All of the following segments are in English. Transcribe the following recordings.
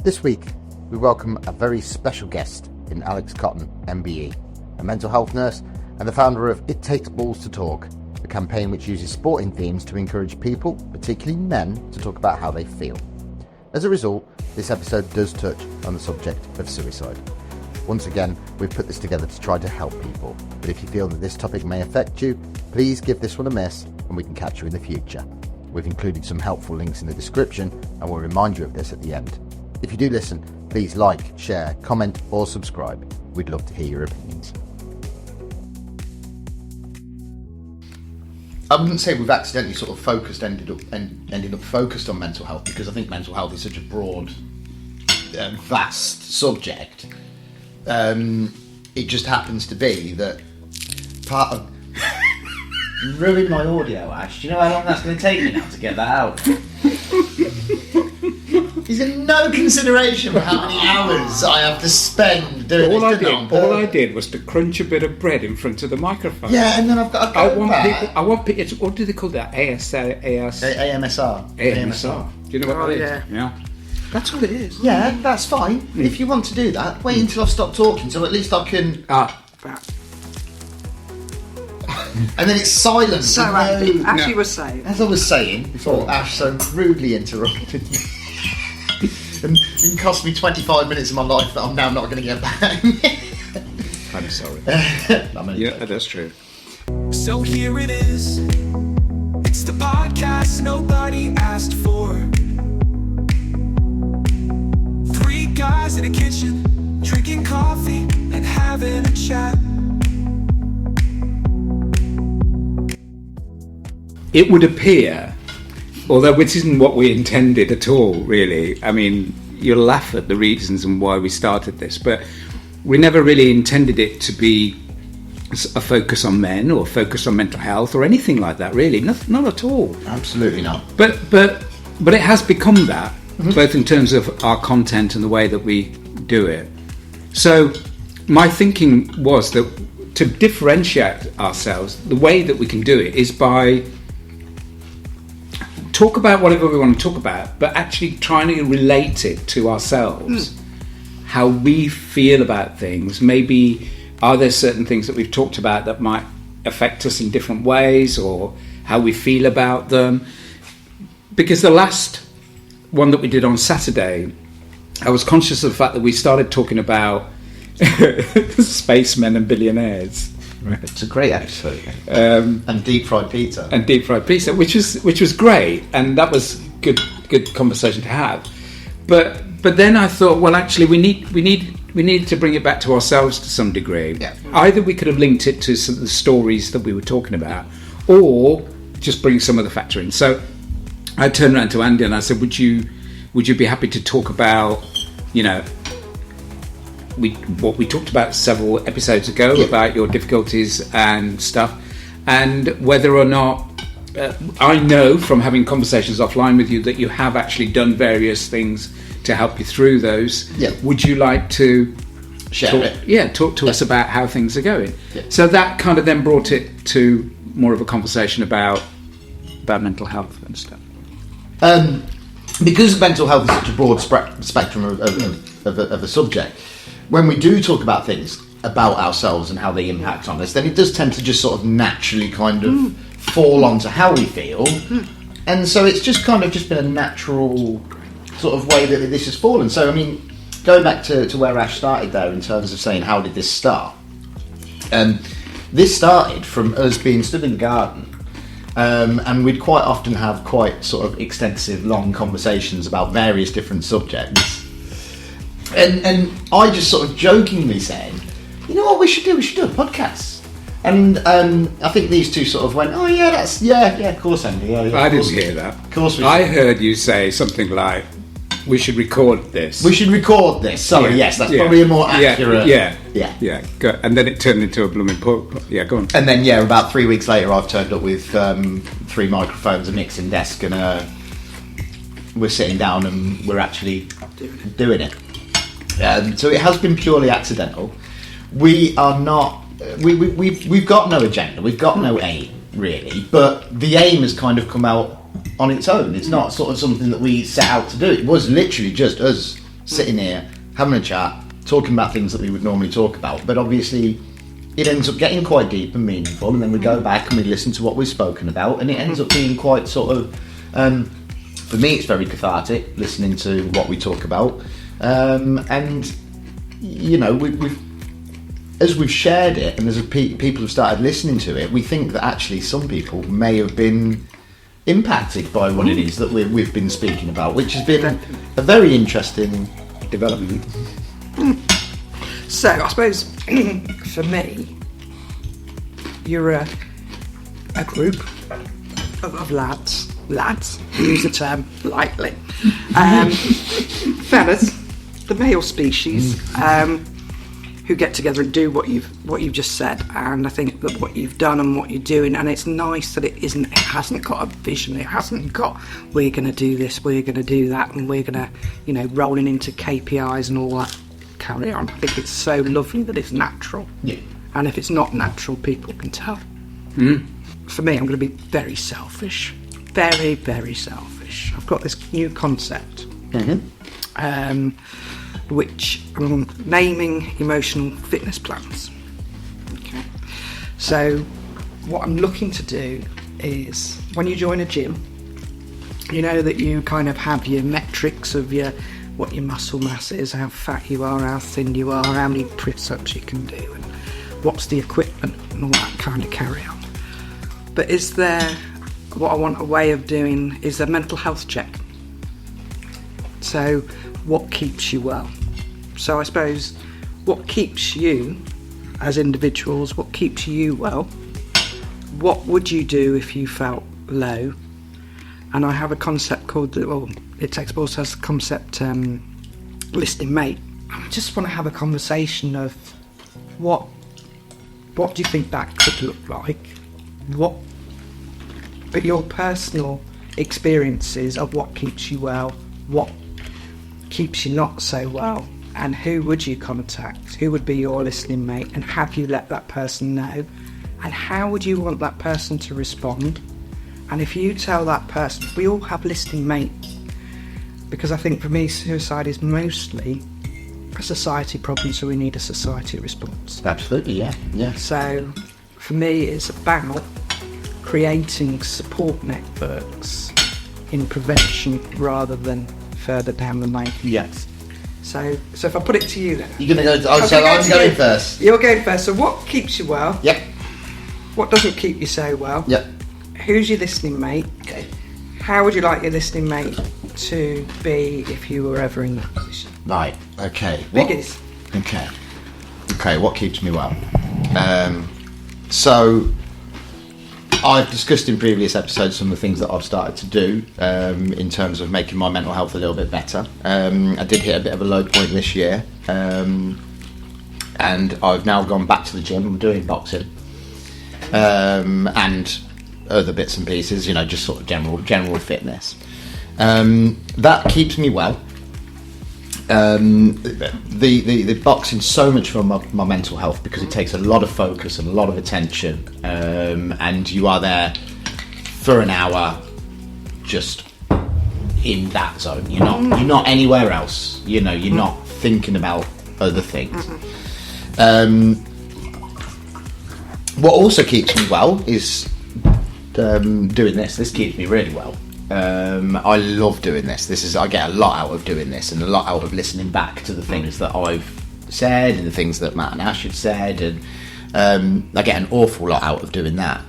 This week, we welcome a very special guest in Alex Cotton MBE, a mental health nurse and the founder of It Takes Balls to Talk, a campaign which uses sporting themes to encourage people, particularly men, to talk about how they feel. As a result, this episode does touch on the subject of suicide. Once again, we've put this together to try to help people, but if you feel that this topic may affect you, please give this one a miss and we can catch you in the future. We've included some helpful links in the description and we'll remind you of this at the end. If you do listen, please like, share, comment or subscribe. We'd love to hear your opinions. I wouldn't say we've accidentally sort of ended up focused on mental health, because I think mental health is such a broad, vast subject. It just happens to be that part of... Ruined my audio, Ash. Do you know how long that's going to take me now to get that out? He's in no consideration for how many hours I have to spend doing this. All I did was to crunch a bit of bread in front of the microphone. Yeah, and then I've got to go back. I want people. What do they call that? AMSR. Do you know what that is? Yeah. That's what it is. Yeah, that's fine. If you want to do that, wait until I've stopped talking, so at least I can... And then it's silent. So Andy, as you were saying. As I was saying before, Ash so rudely interrupted me. and cost me 25 minutes of my life that I'm now not going to get back. I'm sorry. That's true. So here it is. It's the podcast nobody asked for. Three guys in a kitchen, drinking coffee and having a chat. It would appear, although which isn't what we intended at all, really. I mean, you'll laugh at the reasons and why we started this, but we never really intended it to be a focus on men or a focus on mental health or anything like that, really. Not at all. Absolutely not. But it has become that, both in terms of our content and the way that we do it. So my thinking was that to differentiate ourselves, the way that we can do it is by talk about whatever we want to talk about, but actually trying to relate it to ourselves, how we feel about things. Maybe are there certain things that we've talked about that might affect us in different ways, or how we feel about them. Because the last one that we did on Saturday, I was conscious of the fact that we started talking about spacemen and billionaires. Right. It's a great episode. And deep fried pizza. Which was great, and that was good conversation to have. But then I thought, well, actually, we need to bring it back to ourselves to some degree. Yeah. Either we could have linked it to some of the stories that we were talking about, or just bring some of the factor in. So I turned around to Andy and I said, would you be happy to talk about, what we talked about several episodes ago about your difficulties and stuff, and whether or not I know from having conversations offline with you that you have actually done various things to help you through those. Would you like to talk to us about how things are going? So that kind of then brought it to more of a conversation about mental health and stuff. Because mental health is such a broad spectrum of a subject, when we do talk about things about ourselves and how they impact on us, then it does tend to just sort of naturally kind of fall onto how we feel. And so it's just kind of just been a natural sort of way that this has fallen. So, I mean, going back to where Ash started there in terms of saying, how did this start? This started from us being stood in the garden, and we'd quite often have quite sort of extensive, long conversations about various different subjects. And I just sort of jokingly said, you know what we should do? We should do a podcast. And I think these two sort of went, oh yeah, of course, Andy. Yeah, I didn't hear that. Of course we should. I heard you say something like, we should record this. Sorry, yes, that's probably a more accurate... Yeah. Go. And then it turned into a blooming go on. And then, about 3 weeks later, I've turned up with 3 microphones, a mixing desk, and we're sitting down and we're actually doing it. So it has been purely accidental. We are not... We've got no agenda. We've got no aim, really. But the aim has kind of come out on its own. It's not sort of something that we set out to do. It was literally just us sitting here, having a chat, talking about things that we would normally talk about. But obviously, it ends up getting quite deep and meaningful, and then we go back and we listen to what we've spoken about, and it ends up being quite sort of, for me, it's very cathartic listening to what we talk about. And, you know, as we've shared it, and as people have started listening to it, we think that actually some people may have been impacted by what it is that we've been speaking about, which has been a very interesting development. So I suppose for me, you're a group of lads, use the term lightly, fellas, the male species, who get together and do what you've just said. And I think that what you've done and what you're doing, and it's nice that it hasn't got a vision, it hasn't got, we're going to do this, we're going to do that, and we're going to, you know, rolling into KPIs and all that carry on. I think it's so lovely that it's natural. Yeah. And if it's not natural, people can tell. For me, I'm going to be very selfish. Very, very selfish. I've got this new concept, which I'm naming emotional fitness plans. Okay. So what I'm looking to do is, when you join a gym, you know that you kind of have your metrics of what your muscle mass is, how fat you are, how thin you are, how many press-ups you can do, and what's the equipment and all that kind of carry on. But is there, what I want a way of doing is a mental health check. So what keeps you well? So I suppose what keeps you as individuals, what keeps you well, what would you do if you felt low? And I have a concept called, it also has the concept listening mate. I just want to have a conversation of what do you think that could look like? But your personal experiences of what keeps you well, what keeps you not so well, and who would you contact? Who would be your listening mate? And have you let that person know? And how would you want that person to respond? And if you tell that person, we all have listening mates, because I think for me suicide is mostly a society problem, so we need a society response. Absolutely, yeah. So for me it's about creating support networks in prevention rather than further down the line. Yes. So if I put it to you then. You're going to go, so I'm going first. You're going first. So what keeps you well? Yep. What doesn't keep you so well? Yep. Who's your listening mate? Okay. How would you like your listening mate to be if you were ever in that position? Right, okay. Biggest. Okay, what keeps me well? So, I've discussed in previous episodes some of the things that I've started to do in terms of making my mental health a little bit better. I did hit a bit of a low point this year, and I've now gone back to the gym. I'm doing boxing and other bits and pieces, you know, just sort of general fitness. That keeps me well. The boxing's so much for my mental health because it takes a lot of focus and a lot of attention, and you are there for an hour just in that zone. You're not anywhere else, you know, you're not thinking about other things. What also keeps me well is doing this keeps me really well. I love doing this. I get a lot out of doing this, and a lot out of listening back to the things that I've said and the things that Matt and Ash have said, and I get an awful lot out of doing that.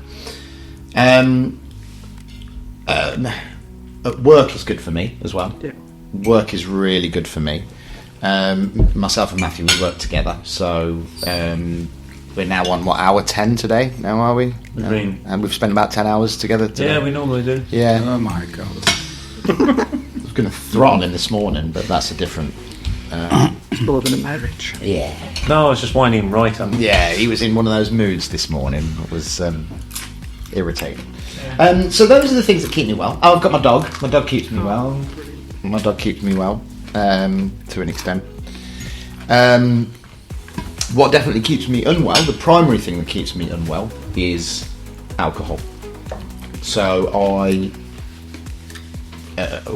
Work is good for me as well. Yeah. Work is really good for me. Myself and Matthew, we work together, so we're now on hour 10 today. Now are we? And we've spent about 10 hours together today. Yeah, we normally do. Yeah. Oh my god. I was going to throttle him this morning, but that's a different. More than a marriage. Yeah. No, I was just winding him right up. Yeah, he was in one of those moods this morning. It was irritating. So those are the things that keep me well. Oh, I've got my dog. My dog keeps me well. My dog keeps me well, to an extent. What definitely keeps me unwell, the primary thing that keeps me unwell, is alcohol. So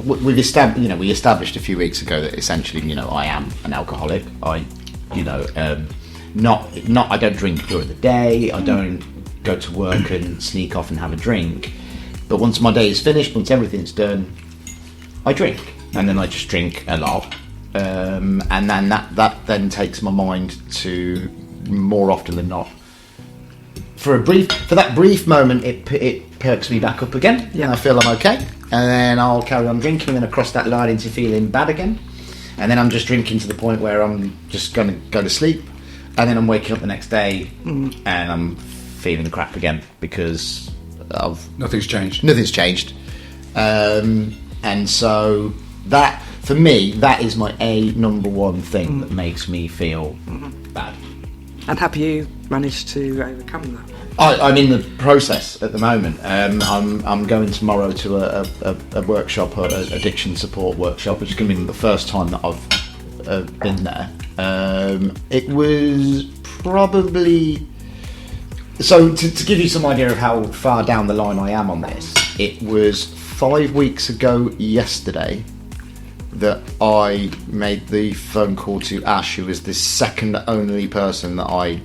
we established a few weeks ago that essentially, I am an alcoholic. I don't drink during the day. I don't go to work and sneak off and have a drink. But once my day is finished, once everything's done, I drink, and then I just drink a lot, and then that then takes my mind to, more often than not, for that brief moment, it perks me back up again. Yeah. And I feel I'm okay, and then I'll carry on drinking, and then I cross that line into feeling bad again, and then I'm just drinking to the point where I'm just going to go to sleep, and then I'm waking up the next day and I'm feeling crap again because Nothing's changed. And so that, for me, that is my number one thing that makes me feel bad. And have you managed to overcome that? I'm in the process at the moment. I'm going tomorrow to a workshop, an addiction support workshop, which is going to be the first time that I've been there. It was probably... So to give you some idea of how far down the line I am on this, it was 5 weeks ago yesterday that I made the phone call to Ash, who was the second only person that I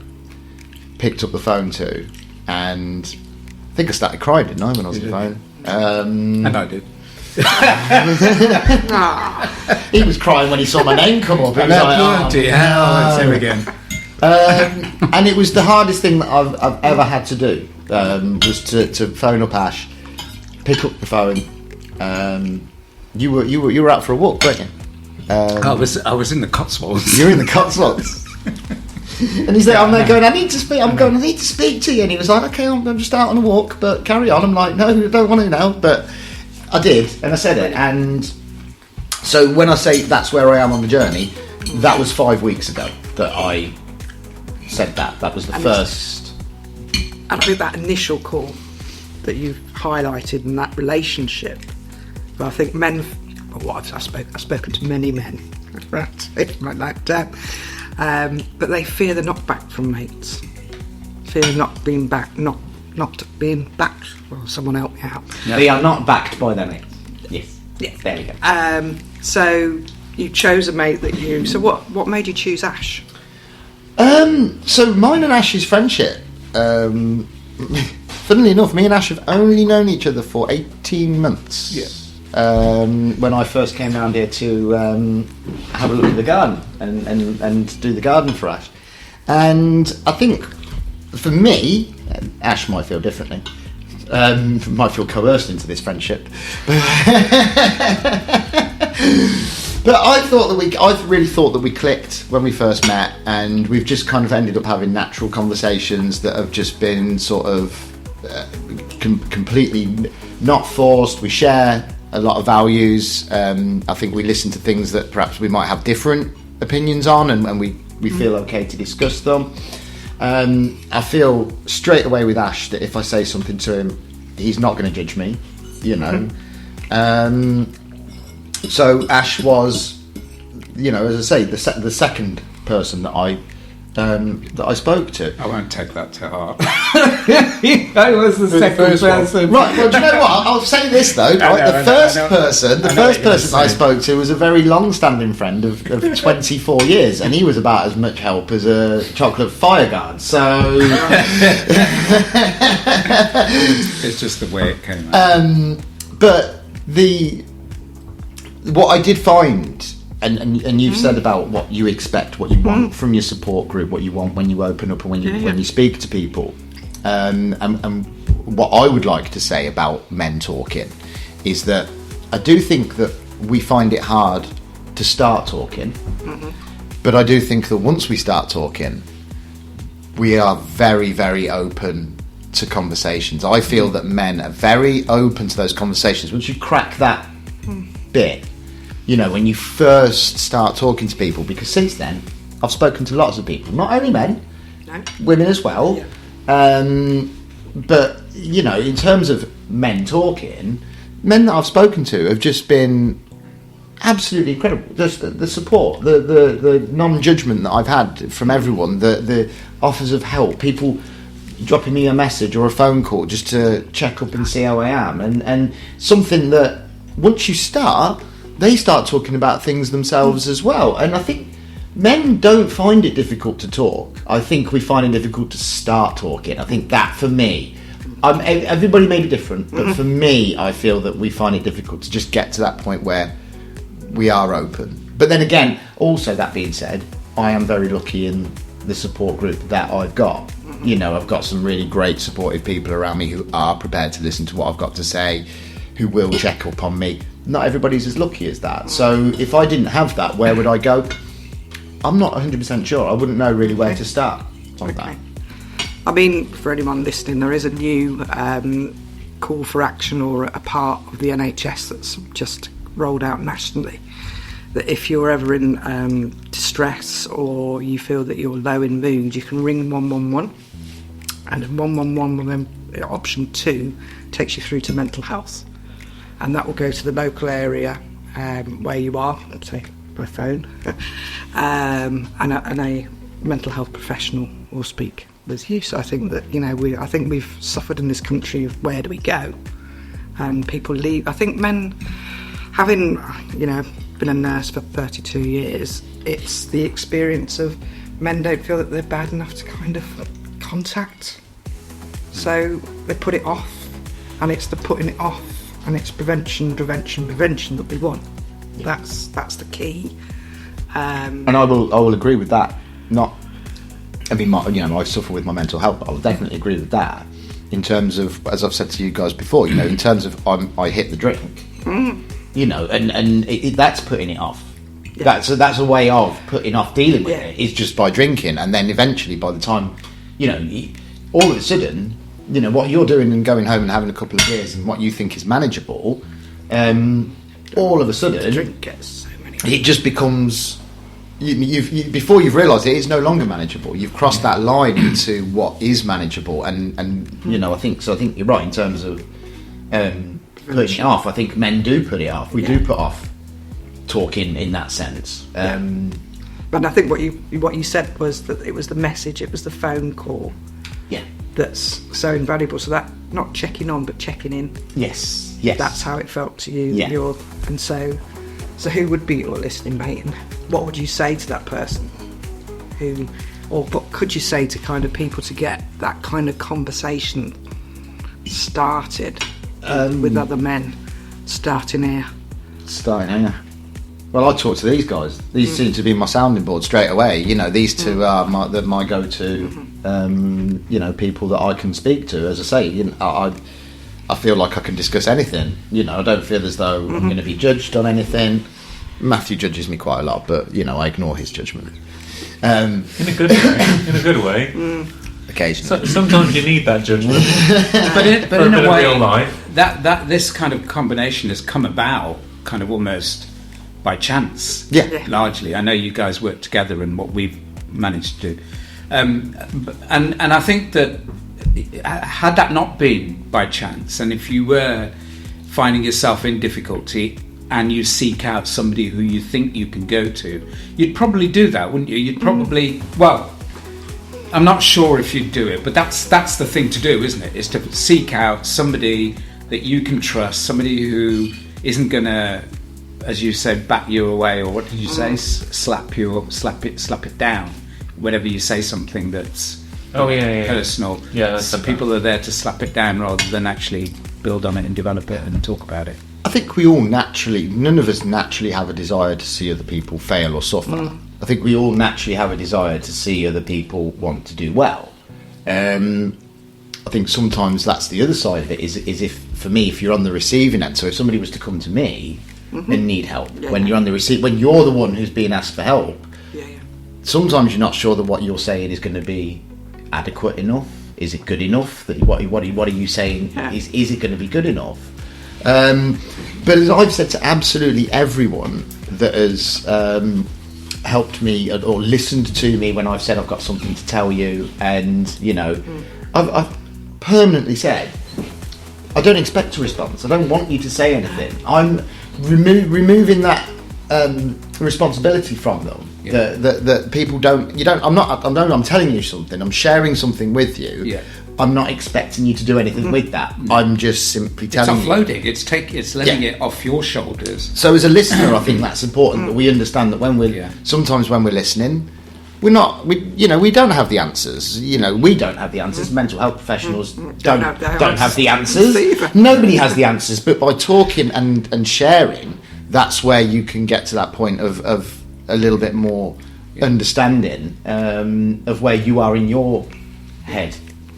picked up the phone to, and I think I started crying, didn't I, when I was on the phone? And I did. He was crying when he saw my name come up. He was like, Bloody hell, that's him again. And it was the hardest thing that I've ever had to do, was to phone up Ash, pick up the phone. You were out for a walk, weren't you? I was in the Cotswolds. You're in the Cotswolds. And he's there. I'm there going, I need to speak. I need to speak to you. And he was like, okay, I'm just out on a walk, but carry on. I'm like, no, I don't want to now. But I did, and I said it. And so when I say that's where I am on the journey, that was 5 weeks ago that I said that. That was the first. And I think that initial call that you've highlighted in that relationship, but I think men, I've spoken to many men, right, like that, but they fear the knockback from mates, fear not being backed. Well, someone help me out. No. They are not backed by their mates. Yes. Yeah. There we go. So you chose a mate that you. So what made you choose Ash? So mine and Ash's friendship. Funnily enough, me and Ash have only known each other for 18 months. Yeah. When I first came round here to have a look at the garden and do the garden for Ash. And I think for me, Ash might feel differently. Might feel coerced into this friendship. But I really thought that we clicked when we first met, and we've just kind of ended up having natural conversations that have just been sort of completely not forced. We share a lot of values. I think we listen to things that perhaps we might have different opinions on, and we feel okay to discuss them. I feel straight away with Ash that if I say something to him, he's not going to judge me, So Ash was, as I say, the second person that I spoke to. I won't take that to heart. I was the second person. Right. Well, do you know what? I'll say this though. The first person I spoke to was a very long-standing friend of 24 years, and he was about as much help as a chocolate fireguard. So it's just the way it came out. But what I did find, and you've said about what you expect, what you want from your support group, what you want when you open up and when you speak to people, and what I would like to say about men talking is that I do think that we find it hard to start talking, but I do think that once we start talking, we are very, very open to conversations. I feel that men are very open to those conversations. Once you crack that bit, when you first start talking to people, because since then I've spoken to lots of people, not only men, women as well. But in terms of men talking, men that I've spoken to have just been absolutely incredible. Just the support, the non-judgment that I've had from everyone, the offers of help, people dropping me a message or a phone call just to check up and see how I am, and something that once you start, they start talking about things themselves as well. And I think men don't find it difficult to talk. I think we find it difficult to start talking. I think that, for me, everybody may be different, but for me, I feel that we find it difficult to just get to that point where we are open. But then again, also that being said, I am very lucky in the support group that I've got. You know, I've got some really great supportive people around me who are prepared to listen to what I've got to say, who will check up on me. Not everybody's as lucky as that. So if I didn't have that, where would I go? I'm not 100% sure. I wouldn't know really where to start on that. I mean, for anyone listening, there is a new call for action, or a part of the NHS that's just rolled out nationally, that if you're ever in distress or you feel that you're low in mood, you can ring 111, and 111 then option 2 takes you through to mental health, and that will go to the local area where you are, say by phone, and a mental health professional will speak with you. So I think that, you know, I think we've suffered in this country of where do we go, and people leave. I think men, having, you know, been a nurse for 32 years, it's the experience of men don't feel that they're bad enough to kind of contact, so they put it off, and it's the putting it off, and it's prevention that we want. That's the key. And I will agree with that. I suffer with my mental health, but I will definitely agree with that. In terms of, as I've said to you guys before, you know, in terms of I hit the drink, you know, and that's putting it off. Yeah. That's a way of putting off dealing with it, is just by drinking, and then eventually, by the time, you know, all of a sudden, you know, what you're doing and going home and having a couple of beers and what you think is manageable, all of a sudden, drink gets so many. It just becomes. Before you've realised it's no longer manageable. You've crossed that line into what is manageable, and you know, I think you're right in terms of putting it off. I think men do put it off. We do put off talking in that sense. But I think what you said was that it was the message, it was the phone call. Yeah, that's so invaluable. So that, not checking on, but checking in. Yes. That's how it felt to you. Yeah. So who would be your listening mate, and what would you say to that person? Or what could you say to kind of people to get that kind of conversation started with other men starting here? Well, I talk to these guys. These seem to be my sounding board straight away. You know, these two are my go-to, you know, people that I can speak to. As I say, you know, I feel like I can discuss anything. You know, I don't feel as though I'm going to be judged on anything. Matthew judges me quite a lot, but, you know, I ignore his judgment. In a good way. Occasionally. Sometimes you need that judgment. but in a way, real life. that this kind of combination has come about kind of almost by chance. Yeah. Largely. I know you guys work together and what we've managed to do. And I think that had that not been by chance, and if you were finding yourself in difficulty and you seek out somebody who you think you can go to, you'd probably do that, wouldn't you? You'd probably, well, I'm not sure if you'd do it, but that's the thing to do, isn't it? Is to seek out somebody that you can trust, somebody who isn't going to, as you said, back you away, or what did you say? Slap it down whenever you say something that's personal. Yeah, so people are there to slap it down rather than actually build on it and develop it and talk about it. I think we all none of us naturally have a desire to see other people fail or suffer. I think we all naturally have a desire to see other people want to do well. I think sometimes that's the other side of it, is if, for me, if you're on the receiving end, so if somebody was to come to me and need help, when you're on the when you're the one who's being asked for help, sometimes you're not sure that what you're saying is going to be adequate enough. Is it good enough? That what are you saying? Is it going to be good enough? But as I've said to absolutely everyone that has helped me or listened to me when I've said I've got something to tell you, and you know, I've permanently said I don't expect a response. I don't want you to say anything. I'm removing that responsibility from them. That people don't. You don't. I'm telling you something. I'm sharing something with you. Yeah. I'm not expecting you to do anything with that. I'm just simply It's telling you. offloading. It's letting it off your shoulders. So as a listener, I think that's important that we understand that when we're sometimes when we're listening, we don't have the answers. We don't have the answers. Mental health professionals don't have the answers. Nobody has the answers. But by talking and sharing, that's where you can get to that point of a little bit more understanding of where you are in your head.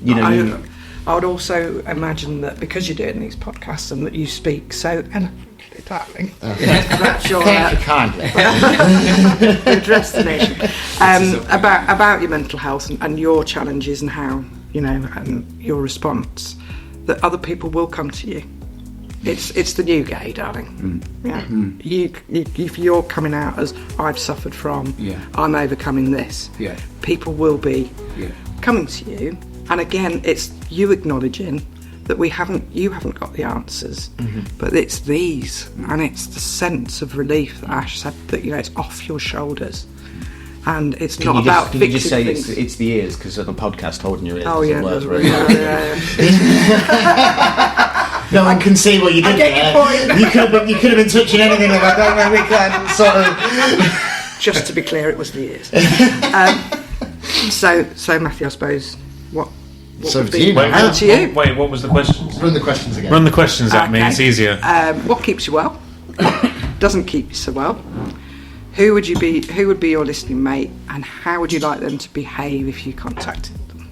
I would also imagine that because you're doing these podcasts and that you speak so eloquently, darling, that's your Thank you kindly. destination about your mental health and your challenges and how and your response, that other people will come to you. It's the new gay, darling. If you're coming out as I've suffered from, I'm overcoming this, people will be coming to you. And again, it's you acknowledging that you haven't got the answers, but it's these, and it's the sense of relief that Ash said, that it's off your shoulders, and it's not about fixing you just say things. it's the ears, because on the podcast holding your ears. Oh yeah, works yeah, very well. No one can see what you did there. You could have been touching anything like that. We can sort of. Just to be clear, it was the ears. So Matthew, I suppose what So would to be you, down to you? Wait, what was the questions? Run the questions again. Run the questions at me, Okay. it's easier. What keeps you well? Doesn't keep you so well? Who would be your listening mate, and how would you like them to behave if you contacted them?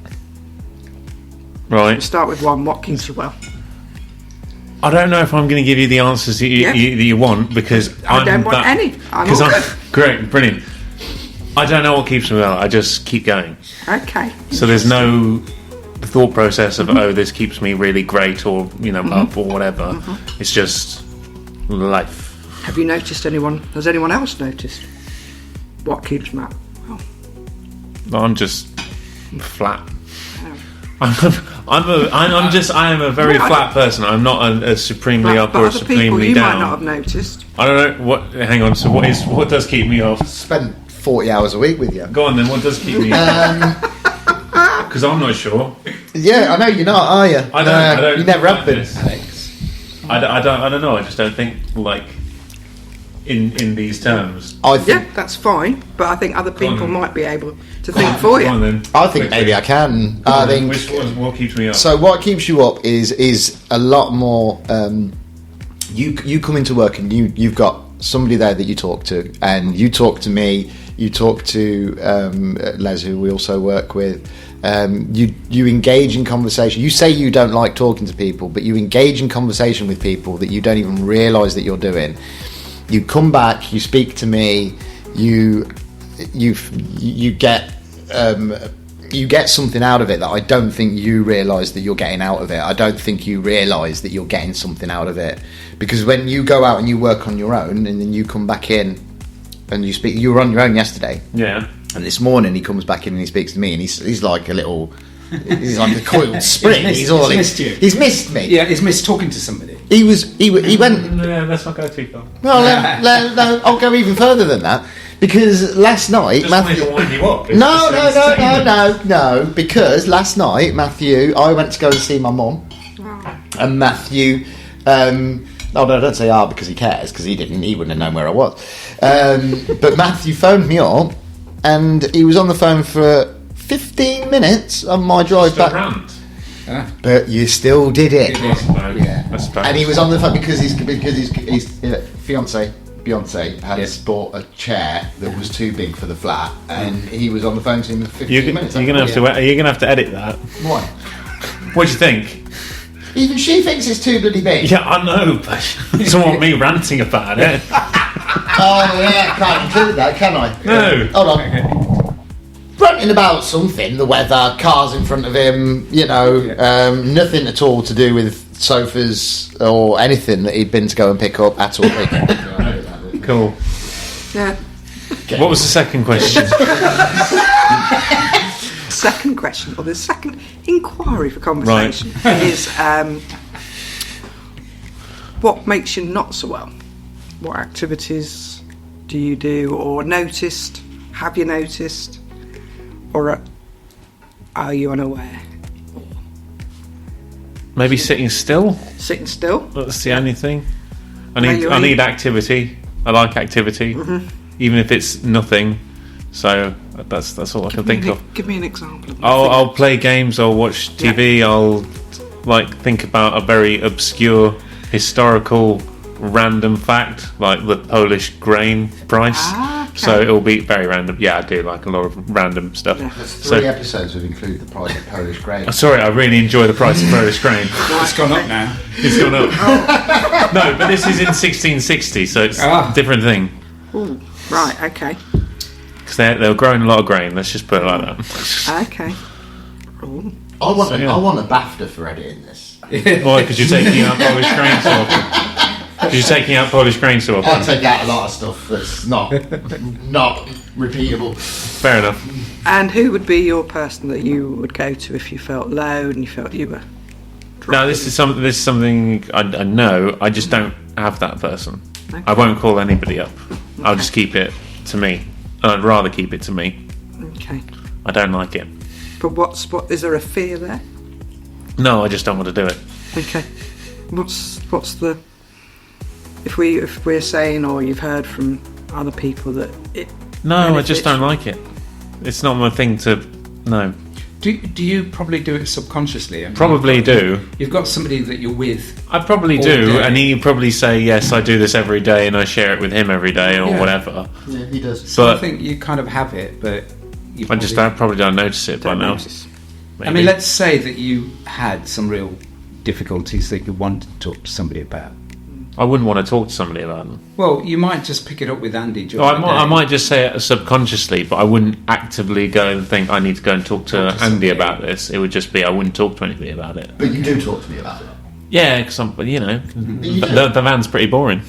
Right. We'll start with one. What keeps you well? I don't know if I'm going to give you the answers that you want, because I don't want any. I'm all good. Great, brilliant. I don't know what keeps me well. I just keep going. Okay. So there's no thought process of this keeps me really great, or up or whatever. It's just life. Have you noticed anyone? Has anyone else noticed what keeps Matt well? I'm just flat. Oh. I am a very flat person. I'm not a supremely up But or a other people supremely you down. might not have noticed. I don't know what. Hang on. So what does keep me off? Spend 40 hours a week with you. Go on then. What does keep me off? Because I'm not sure. Yeah, I know you're not, are you? I don't. You never have been. Alex. I don't know. I just don't think in these terms. I think. Yeah, that's fine. But I think other people then. might be able to think for Go on you. then. I think maybe I can. I think. What keeps me up? So what keeps you up is a lot more. You come into work and you've got somebody there that you talk to, and you talk to me. You talk to Les, who we also work with. You engage in conversation. You say you don't like talking to people, but you engage in conversation with people that you don't even realise that you're doing. You come back, you speak to me, you get something out of it that I don't think you realise that you're getting out of it. I don't think you realise that you're getting something out of it, because when you go out and you work on your own, and then you come back in and you speak, you were on your own yesterday. Yeah. And this morning he comes back in and he speaks to me, and he's like a little. He's like a coiled spring. He's missed you. He's missed me. Yeah, he's missed talking to somebody. He went. Yeah, let's not go too far. No, I'll go even further than that, because last night Just wanted to wind you up. No. Because last night, Matthew, I went to go and see my mum, and Matthew. No, don't say because he cares, because he wouldn't have known where I was. But Matthew phoned me up, and he was on the phone for 15 minutes on my drive back. Rant. But you still did it. Yeah. I suppose. And he was on the phone because his fiance Beyonce had bought a chair that was too big for the flat, and he was on the phone to him for 15 minutes. You're gonna have to edit that. Why? What do you think? Even she thinks it's too bloody big. Yeah, I know, but you don't want me ranting about it. Oh yeah, I can't include that, can I? No. Hold on. Ranting about something, the weather, cars in front of him, nothing at all to do with sofas or anything that he'd been to go and pick up at all. Cool. Yeah. Okay. What was the second question? Second question, or the second inquiry for conversation, is what makes you not so well? What activities do you do, or noticed? Have you noticed? Or are you unaware? Maybe sitting still. Sitting still. That's the only thing. I Are need you- activity. I like activity, even if it's nothing. So that's all I can think of. Give me an example. Of I'll play games. I'll watch TV. I'll think about a very obscure historical random fact, like the Polish grain price. Okay. So it'll be very random. Yeah, I do like a lot of random stuff. Yeah. There's 3 episodes we've included the price of Polish grain. Sorry, I really enjoy the price of Polish grain. It's gone up now. It's gone up. No, but this is in 1660, so it's a different thing. Ooh, right. Okay. Because they're growing a lot of grain. Let's just put it like that. Okay. Ooh. I want a BAFTA for editing this. Why? Because you're taking out Polish grain so often. Because you're taking out Polish grain so I often. take out a lot of stuff that's not repeatable. Fair enough. And who would be your person that you would go to if you felt low and you felt you were? No, this is something I know. I just don't have that person. Okay. I won't call anybody up. I'll just keep it to me. I'd rather keep it to me. Okay. I don't like it. But what is there a fear there? No, I just don't want to do it. Okay. What's the if we're saying, or you've heard from other people that it No, I benefits- just don't like it. It's not my thing to. No, Do you probably do it subconsciously? I mean, probably do. You've got somebody that you're with. I probably All do, day. and he'd probably say yes. I do this every day, and I share it with him every day, or Yeah. whatever. Yeah, he does. So I But think you kind of have it, but you I probably don't notice it by don't now. notice. I mean, let's say that you had some real difficulties that you wanted to talk to somebody about. I wouldn't want to talk to somebody about them. Well, you might just pick it up with Andy. Oh, I might just say it subconsciously, but I wouldn't actively go and think I need to go and talk to Andy somebody. about this. It would just be I wouldn't talk to anybody about it. But you do talk to me about it. Yeah, because the van's pretty boring.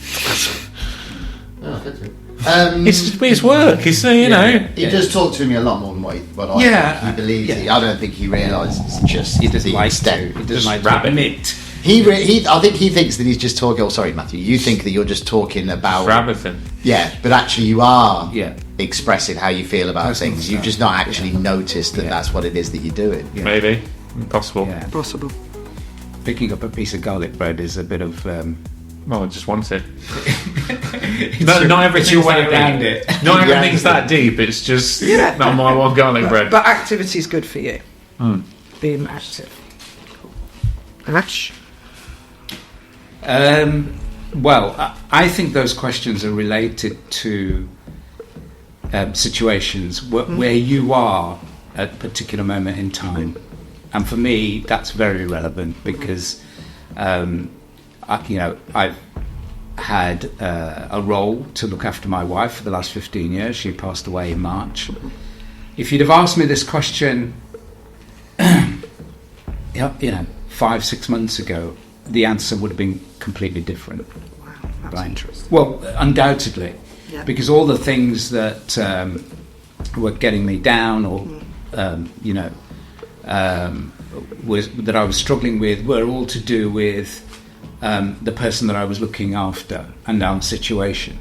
Oh, good too. It's work. It's you know. He does talk to me a lot more than what I Yeah, think he believes. yeah. I don't think he realises just He doesn't the like extent. to. He doesn't like to rabbit. admit. I think he thinks that he's just talking. Oh, sorry, Matthew. You think that you're just talking about Rabbiting. Yeah, but actually you are Yeah. expressing how you feel about Personal things. You've stuff. just not actually noticed that Yeah. that's what it is that you're doing. Yeah. Maybe possible. Yeah. Possible. Picking up a piece of garlic bread is a bit of. Well, I just want it. Not Not everything's your way that around deep. it. Not everything's that deep. It's just Yeah. not my one garlic bread. But activity is good for you. Being active. Ash. Well, I think those questions are related to situations where you are at a particular moment in time, and for me, that's very relevant because I've had a role to look after my wife for the last 15 years. She passed away in March. If you'd have asked me this question, 5-6 months ago, the answer would have been completely different. Wow, that's Right. interesting. Well, undoubtedly, Yeah. because all the things that were getting me down, or that I was struggling with, were all to do with the person that I was looking after and our situation.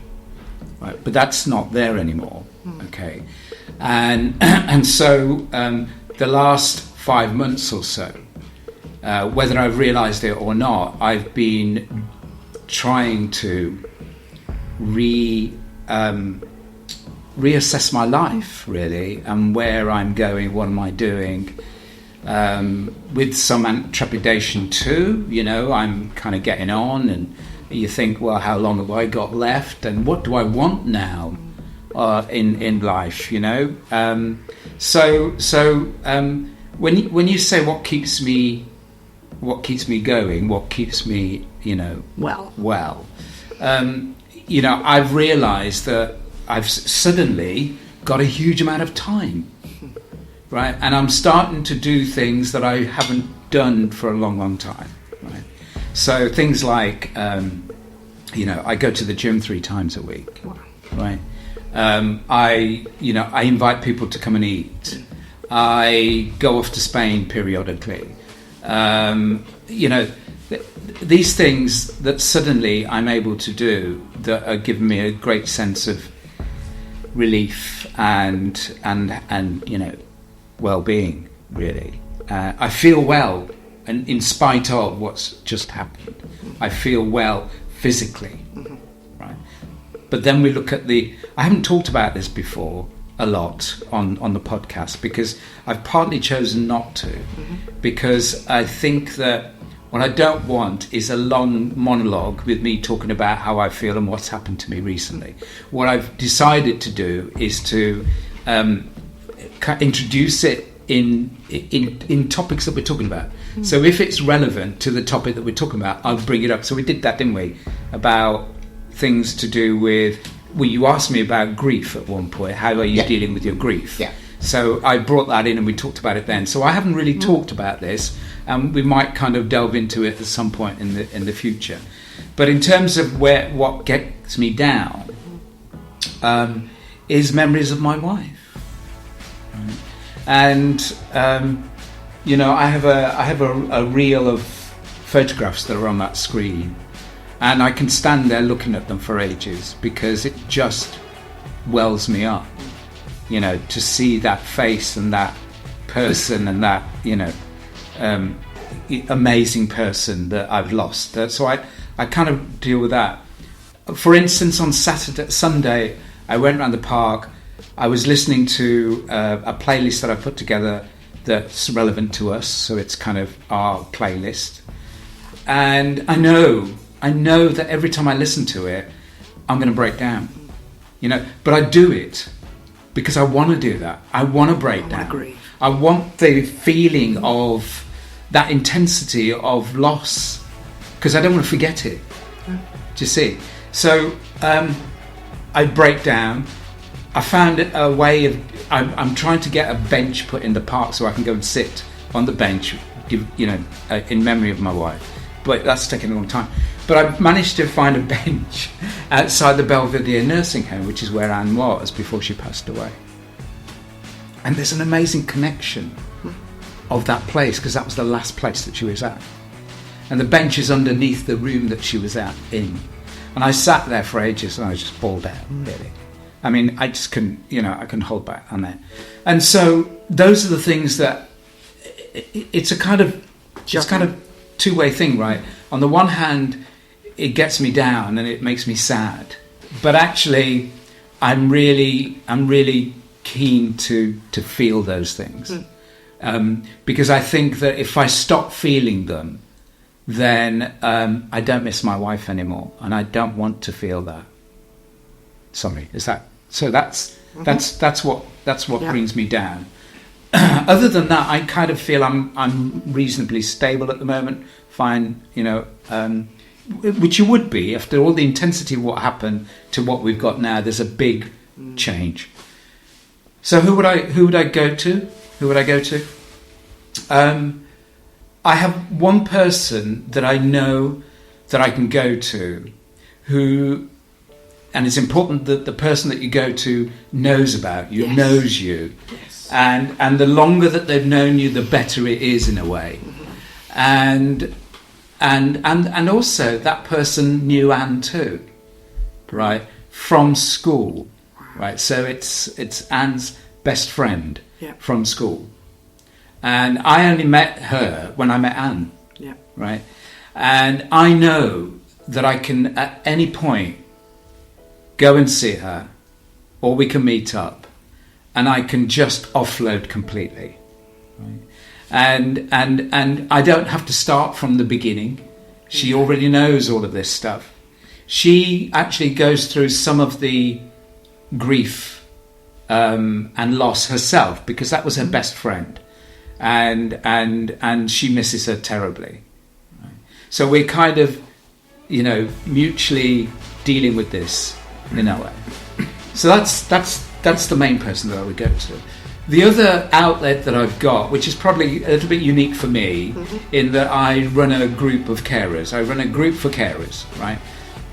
Right, but that's not there anymore. Okay, and so the last 5 months or so, whether I've realised it or not, I've been trying to reassess my life, really, and where I'm going, what am I doing, with some trepidation too. I'm kind of getting on, and you think, well, how long have I got left, and what do I want now in life? When you say what keeps me going, what keeps me, well, I've realised that I've suddenly got a huge amount of time, right? And I'm starting to do things that I haven't done for a long, long time, right? So things like, I go to the gym 3 times a week, right? I invite people to come and eat. I go off to Spain periodically. These things that suddenly I'm able to do that are giving me a great sense of relief and well-being, really. I feel well and in spite of what's just happened, I feel well physically, right? But then we look at I haven't talked about this before a lot on the podcast, because I've partly chosen not to, because I think that what I don't want is a long monologue with me talking about how I feel and what's happened to me recently. What I've decided to do is to introduce it in topics that we're talking about. So if it's relevant to the topic that we're talking about, I'll bring it up. So we did that, didn't we? About things to do with... Well, you asked me about grief at one point. How are you dealing with your grief? Yeah. So I brought that in and we talked about it then. So I haven't really talked about this, and we might kind of delve into it at some point in the future. But in terms of what gets me down is memories of my wife. Right? And I have a reel of photographs that are on that screen, and I can stand there looking at them for ages, because it just wells me up, to see that face and that person and that amazing person that I've lost. So I kind of deal with that. For instance, on Sunday, I went around the park. I was listening to a playlist that I put together that's relevant to us, so it's kind of our playlist. And I know that every time I listen to it, I'm going to break down, but I do it because I want to do that. I want to break down. Agree. I want the feeling of that intensity of loss, because I don't want to forget it. Do you see? So I break down. I found a way of... I'm trying to get a bench put in the park so I can go and sit on the bench, in memory of my wife. But that's taken a long time. But I've managed to find a bench outside the Belvedere nursing home, which is where Anne was before she passed away. And there's an amazing connection of that place, because that was the last place that she was at. And the bench is underneath the room that she was in. And I sat there for ages and I just bawled out, really. I mean, I just couldn't, I couldn't hold back on that. And so those are the things that it's a kind of two-way thing, right? On the one hand, it gets me down and it makes me sad, but actually, I'm really keen to feel those things, because I think that if I stop feeling them, then I don't miss my wife anymore, and I don't want to feel that. Sorry, is that so? That's what brings me down. Other than that, I kind of feel I'm reasonably stable at the moment. Fine, which you would be after all the intensity of what happened to what we've got now. There's a big change. So who would I go to? Who would I go to? I have one person that I know that I can go to, and it's important that the person that you go to knows about you, knows you. Yes. And the longer that they've known you, the better it is in a way. And also that person knew Anne too, right? From school, right? So it's Anne's best friend from school. And I only met her when I met Anne, right? And I know that I can at any point go and see her, or we can meet up, and I can just offload completely, right? And I don't have to start from the beginning. She already knows all of this stuff. She actually goes through some of the grief and loss herself, because that was her best friend, and she misses her terribly. Right? So we're kind of, mutually dealing with this in a way. So that's the main person that I would go to. The other outlet that I've got, which is probably a little bit unique for me, in that I run a group of carers. I run a group for carers, right?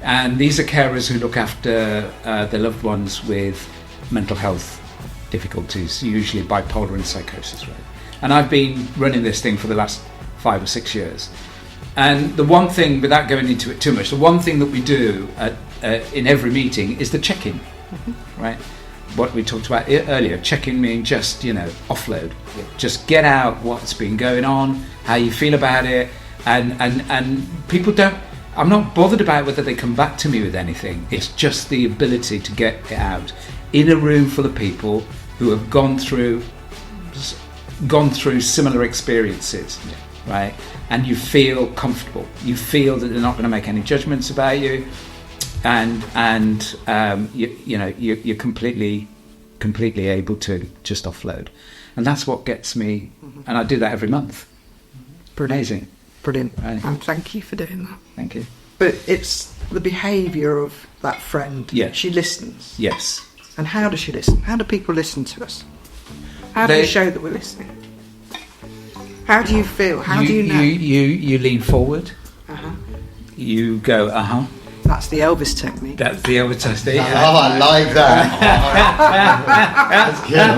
And these are carers who look after their loved ones with mental health difficulties, usually bipolar and psychosis, right? And I've been running this thing for the last 5 or 6 years. And the one thing, without going into it too much, the one thing that we do in every meeting is the check-in, right? what we talked about earlier, checking me and just, offload. Just get out what's been going on, how you feel about it, and people don't. I'm not bothered about whether they come back to me with anything. It's just the ability to get it out in a room full of people who have gone through similar experiences, right? And you feel comfortable. You feel that they're not going to make any judgments about you, and you're completely able to just offload, and that's what gets me. And I do that every month. Amazing. Brilliant. Right. And thank you for doing that. Thank you. But it's the behaviour of that friend. Yeah. She listens. Yes. And how does she listen? How do people listen to us? How do we show that we're listening? How do you feel? How do you know? You lean forward. Uh-huh. You go, That's the Elvis technique. That's the Elvis technique. Oh, I like that. That's good.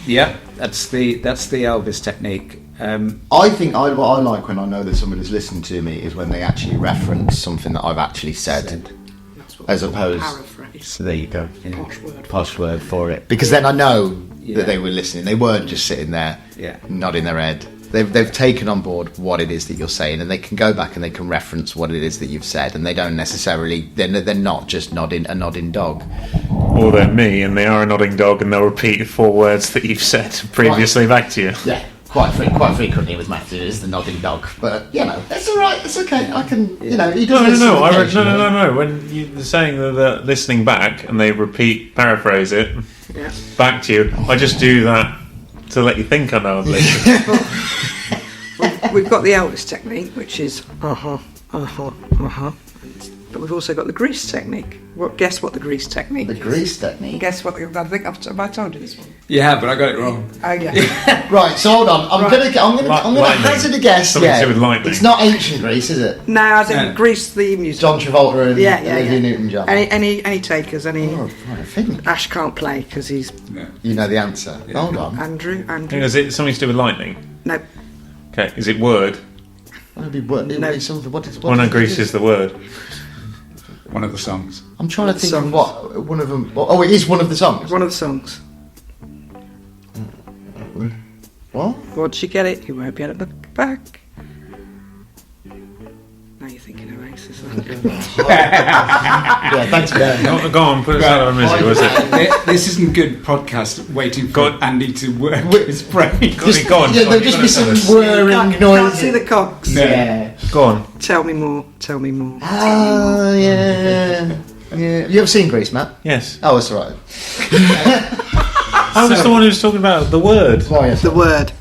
Yeah, that's the Elvis technique. I think what I like when I know that somebody's listening to me is when they actually reference something that I've actually said. That's what As we call opposed- paraphrase. So there you go. Posh word. Posh word for it. Because then I know Yeah. that they were listening. They weren't just sitting there nodding their head. They've taken on board what it is that you're saying, and they can go back and they can reference what it is that you've said, and they don't necessarily they're not just a nodding dog. Or they're me, and they are a nodding dog, and they'll repeat 4 words that you've said previously back to you. Yeah, quite frequently with Matthew is the nodding dog, but it's all right. It's okay. I can he does. No. When you're saying that they're listening back and they paraphrase it back to you, I just do that to let you think I know I'm listening. We've got the Elvis technique, which is but we've also got the grease technique. Guess what the grease technique The is? grease technique. Guess what? I think have I told you this one? Yeah, but I got it wrong. Oh yeah. Right, so hold on. I'm gonna Lightning. hazard a guess. Something to do with lightning. It's not ancient Greece, is it? No, I think No. Grease the music. John Travolta and Yeah. Olivia Newton-John. Any takers? Any? Oh, right, I think Ash can't play because he's you know the answer. Hold on. Andrew. Is it something to do with lightning? No. Okay, is it word? That'd be what? No. It's something. What is? Well, no, Greece is the word. One of the songs. I'm trying to think Songs. of what one of them. Oh, it is one of the songs. One of the songs. What? Once you get it, you won't be able to look back. Now you're thinking of Oasis. Yeah, thanks for that. Go on, put us out of our misery, was it? This isn't good podcast. Waiting for Andy to work his brain. Go on. Yeah, there'll just be some Can't whirring noise. see the cogs. No. Yeah. Go on. Tell me more. Tell me more. Oh yeah. Yeah. You ever seen Grease, Matt? Yes. Oh, it's alright. I was the one who was talking about the word. Oh yes. The word.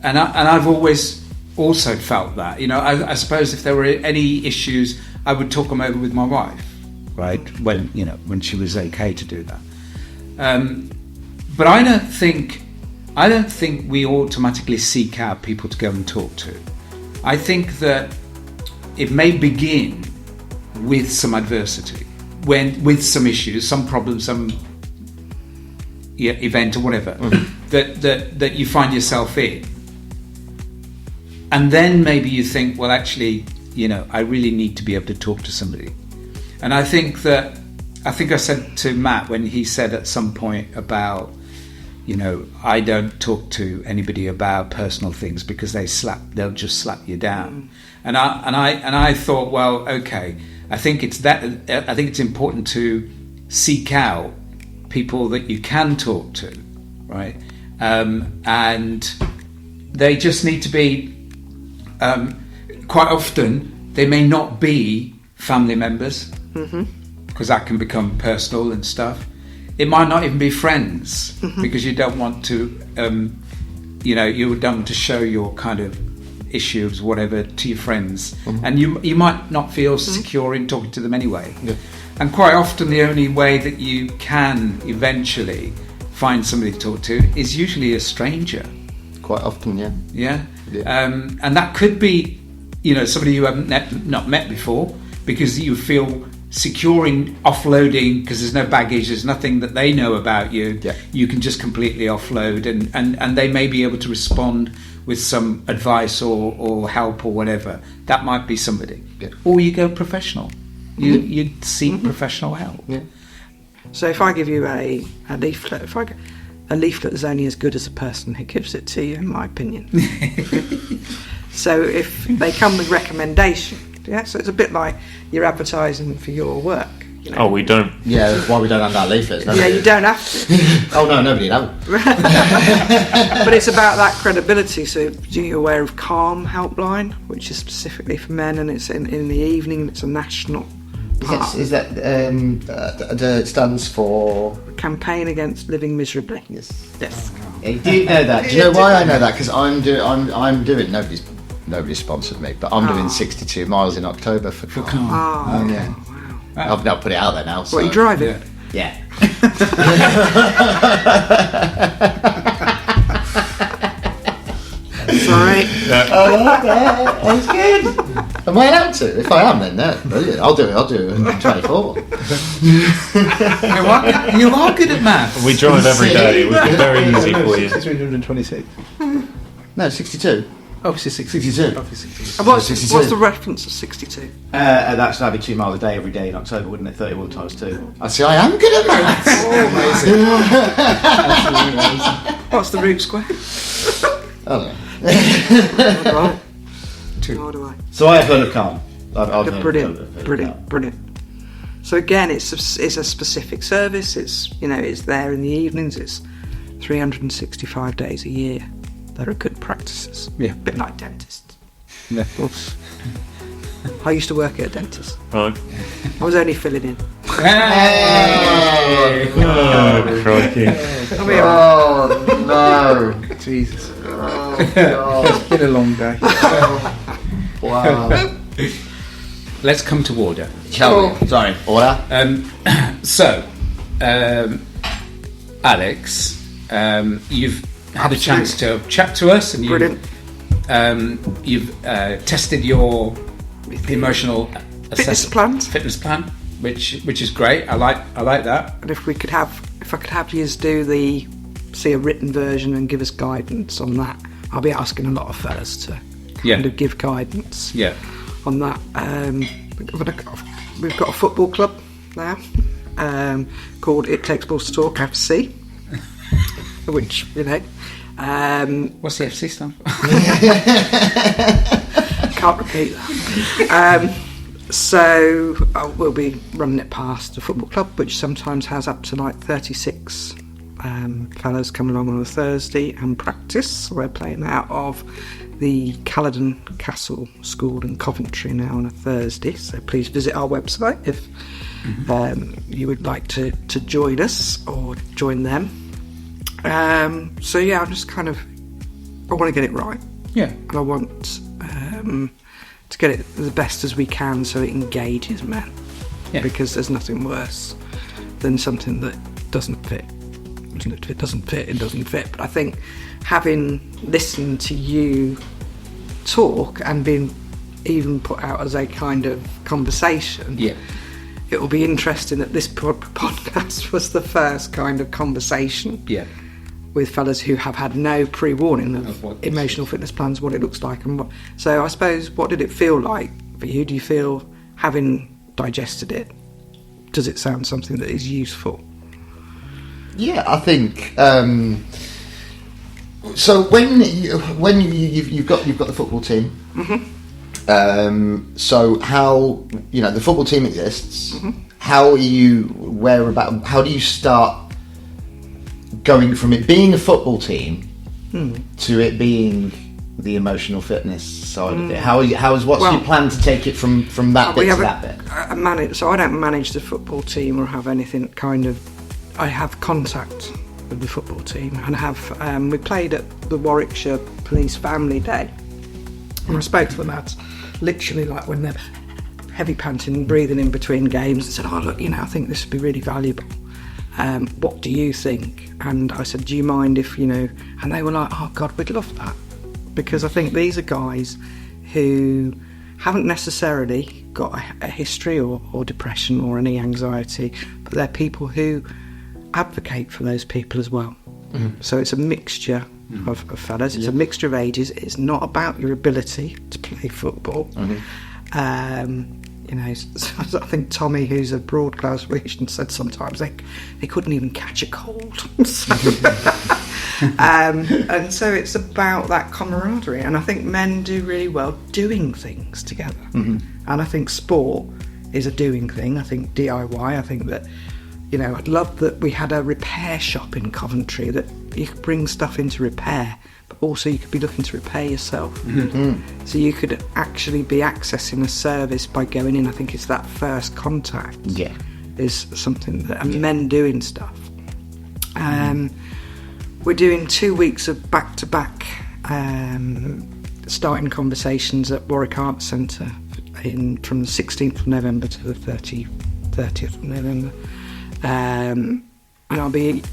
And I've always also felt that, I suppose if there were any issues, I would talk them over with my wife, right? When she was okay to do that. But I don't think we automatically seek out people to go and talk to. I think that it may begin with some adversity, with some issues, some problems, some event or whatever that you find yourself in. And then maybe you think, well, actually, I really need to be able to talk to somebody. And I think I said to Matt when he said at some point about, I don't talk to anybody about personal things because they'll just slap you down. And I thought, well, okay, I think it's important to seek out people that you can talk to, right? And they just need to be. Quite often, they may not be family members because that can become personal and stuff. It might not even be friends because you don't want to, you don't want to show your kind of issues, whatever, to your friends, and you might not feel secure in talking to them anyway. Yeah. And quite often, the only way that you can eventually find somebody to talk to is usually a stranger. Quite often, yeah. Yeah. And that could be, somebody you haven't not met before because you feel securing offloading, because there's no baggage, there's nothing that they know about you. Yeah. You can just completely offload, and they may be able to respond with some advice or help or whatever. That might be somebody. Yeah. Or you go professional. You seek professional help. Yeah. So if I give you a leaflet, a leaflet is only as good as the person who gives it to you, in my opinion. So if they come with recommendation, so it's a bit like you're advertising for your work. You know? Oh, we don't. Yeah, that's why we don't hand out leaflets. Yeah, you don't have to. Oh no, nobody knows. But it's about that credibility. So, are you aware of Calm Helpline, which is specifically for men, and it's in the evening? It's a national part. Yes, is that it stands for? Campaign against living miserably. Yes. Yes. You do know that. Do you know why I know that? Because I'm doing. Nobody's sponsored me, but I'm doing 62 miles in October for Calm. Oh, Yeah. I've now put it out there now. So. What, are you driving? Yeah. Sorry. I like that. That's good. Am I allowed to? If I am, then no. Brilliant. I'll do it in 24. You are good at maths. We drive every day. It would be very easy for you. 326. No, 62. Obviously 62. And what's 62. the reference of 62? That's that'd be 2 miles a day every day in October, wouldn't it? 31 times 2. I see. I am good at maths. What's the root square? I don't know. Right. Nor do I. So I have heard of Calm. I've heard of Brilliant. So again, it's a specific service. It's it's there in the evenings. It's 365 days a year. There are good practices. Yeah. A bit like dentists. Yeah. I used to work at a dentist. Right. I was only filling in. Hey! Oh, crikey. Oh no! Jesus. Oh, God. It's been a long day. Wow. Let's come to order. Shall we? Sorry. Order. So, Alex, you've had a chance to chat to us, and you've tested your emotional Fitness plan, which is great. I like that. And if I could have you do see a written version and give us guidance on that, I'll be asking a lot of fellas to kind of give guidance on that. We've got a football club now called It Takes Balls to Talk FC, which What's the FC stand for? can't repeat that. So we'll be running it past the football club, which sometimes has up to like 36 fellas come along on a Thursday and practice. We're playing out of the Caledon Castle School in Coventry now on a Thursday, so please visit our website if you would like to join us or join them. I'm just I want to get it right. Yeah. And I want to get it the best as we can so it engages men. Yeah. Because there's nothing worse than something that doesn't fit. If it doesn't fit, it doesn't fit. But I think having listened to you talk and being even put out as a kind of conversation, it will be interesting that this podcast was the first kind of conversation with fellas who have had no pre-warning of emotional fitness plans, what it looks like, and what. So I suppose, what did it feel like for you? Do you feel, having digested it, does it sound something that is useful? Yeah, I think. So when you've got the football team, so how the football team exists? How do you start going from it being a football team to it being the emotional fitness side of it? What's your plan to take it from that bit to that bit? So I don't manage the football team or have anything kind of. I have contact with the football team and have. We played at the Warwickshire Police Family Day, and I spoke to them at literally like when they're heavy panting, breathing in between games, and said, "Oh look, I think this would be really valuable. What do you think?" And I said, "Do you mind if And they were like, "Oh God, we'd love that," because I think these are guys who haven't necessarily got a history or depression or any anxiety, but they're people who advocate for those people as well. So it's a mixture of fellas. It's a mixture of ages. It's not about your ability to play football. You know, I think Tommy, who's a broadcast musician, said sometimes they couldn't even catch a cold. And so it's about that camaraderie, and I think men do really well doing things together. And I think sport is a doing thing. I think DIY. I think that, you know, I'd love that we had a repair shop in Coventry that you could bring stuff into repair, but also you could be looking to repair yourself. So you could actually be accessing a service by going in. I think it's that first contact. Is something that, and men doing stuff. We're doing 2 weeks of back-to-back starting conversations at Warwick Arts Centre from the 16th of November to the 30th of November. And I'll be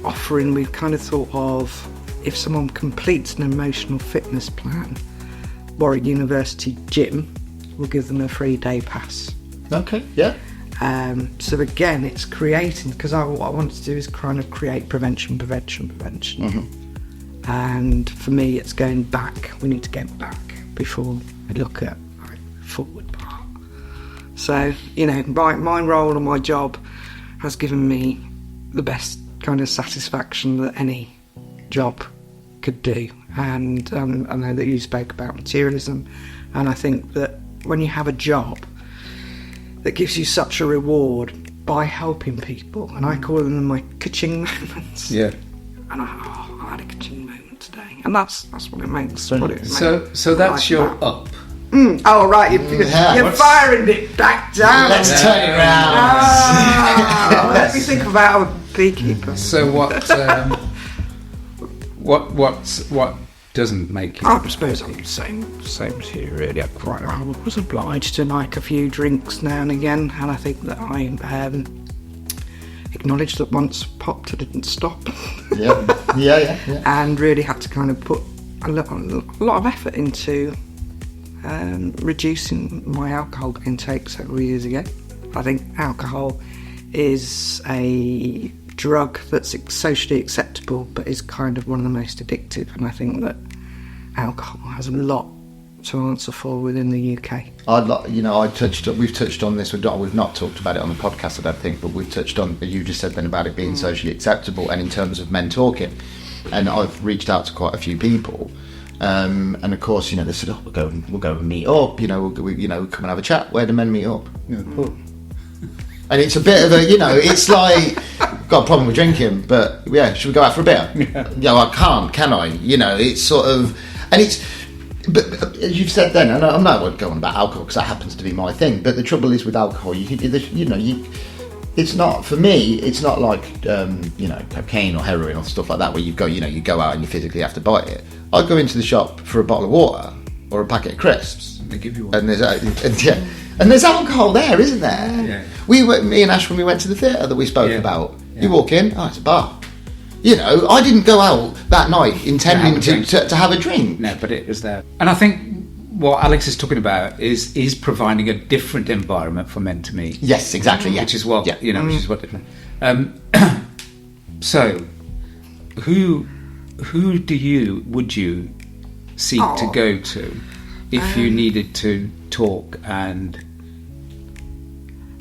offering, we've kind of thought of, if someone completes an emotional fitness plan, Warwick University Gym will give them a free day pass. Okay, yeah. So again, it's creating, because what I want to do is kind of create prevention. And for me, it's going back. We need to get back before we look at forward part. So, you know, my role and my job has given me the best kind of satisfaction that any job could do. And I know that you spoke about materialism, and I think that when you have a job that gives you such a reward by helping people, and I call them my ka-ching moments. Yeah. And I had a ka-ching moment today, and that's what it makes. So that's your up. Oh right, you're firing it back down. Let's turn it around. Let me think about a beekeeper. So what doesn't make you? I suppose I'm the same as you, really. I was obliged to like a few drinks now and again, and I think that I acknowledged that once popped I didn't stop. Yeah. And really had to kind of put a lot of effort into reducing my alcohol intake several years ago. I think alcohol is a drug that's socially acceptable but is kind of one of the most addictive, and I think that alcohol has a lot to answer for within the UK. We've touched on this. We've not talked about it on the podcast, I don't think, but we've touched on. You just said then about it being socially acceptable, and in terms of men talking, and I've reached out to quite a few people, and of course, you know, they said, "Oh, we'll go and meet up. You know, we'll come and have a chat. Where do men meet up?" And it's a bit of a, you know, it's like, got a problem with drinking, but yeah, should we go out for a beer? Yeah, I can't, can I? You know, it's sort of, and it's, but as you've said then, and I'm not going on about alcohol because that happens to be my thing, but the trouble is with alcohol, it's not, for me, it's not like, cocaine or heroin or stuff like that where you go out and you physically have to buy it. I go into the shop for a bottle of water or a packet of crisps. They give you one. And there's alcohol there, isn't there? Yeah. Me and Ash, when we went to the theatre that we spoke about, you walk in, it's a bar. You know, I didn't go out that night intending to have a drink. No, but it was there. And I think what Alex is talking about is providing a different environment for men to meet. Yes, exactly. Yeah. Which is what which is what. So, who would you seek to go to if you needed to talk? And